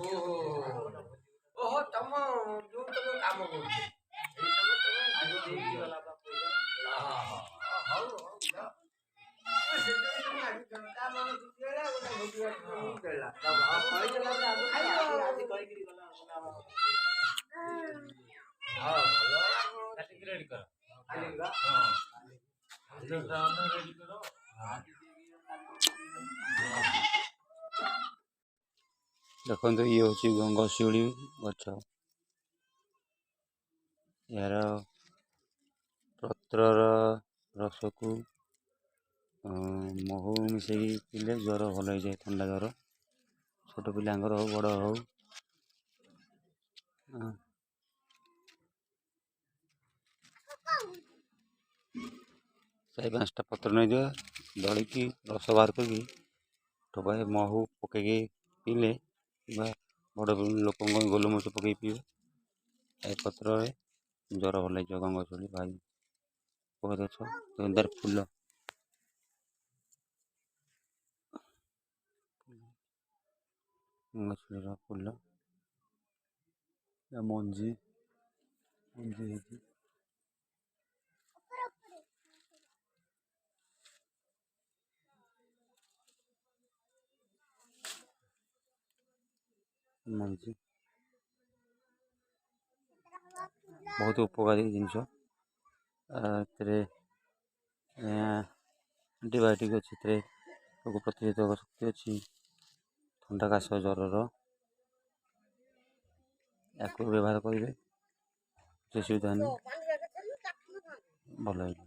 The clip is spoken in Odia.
ଓହୋ ଓହୋ ତମ ଯୋଉ ତମ କାମ କରୁଛ ଦେଖନ୍ତୁ ଇଏ ହେଉଛି ଗଙ୍ଗଶିଉଳି ଗଛ। ଏହାର ପତ୍ରର ରସକୁ ମହୁ ମିଶାଇକି ପିଇଲେ ଜ୍ୱର ଭଲ ହେଇଯାଏ, ଥଣ୍ଡା ଜ୍ୱର। ଛୋଟ ପିଲାଙ୍କର ହଉ ବଡ଼ ହଉ। ଚାରି ପାଞ୍ଚଟା ପତ୍ର ନେଇଯିବା, ଦଳିକି ରସ ବାହାର କରିକି ଠୋପାଏ ମହୁ ପକାଇକି ପିଇଲେ, କିମ୍ବା ବଡ଼ ଲୋକଙ୍କ ଗୋଲମରିଚ ପକାଇକି ପିଇବେ, ଏ ପତ୍ରରେ ଜ୍ୱର ଭଲ ହେଇଯିବ। ଗଙ୍ଗଶିଉଳି ଭାଇ ଗଛ, ଦେବଦାରୁ ଫୁଲ, ଗଙ୍ଗଶିଉଳିର ଫୁଲ, ମଞ୍ଜି ହେଇଛି। ମଞ୍ଜି ବହୁତ ଉପକାରୀ ଜିନିଷ। ଏଥିରେ ଆଣ୍ଟିବାୟୋଟିକ୍ ଅଛି, ଏଥିରେ ରୋଗ ପ୍ରତିରୋଧକ ଶକ୍ତି ଅଛି। ଥଣ୍ଡା କାଶ ଜ୍ୱରର ୟାକୁ ବ୍ୟବହାର କରିବେ, କିଛି ଅସୁବିଧା ନାହିଁ, ଭଲ ହେଇଯିବ।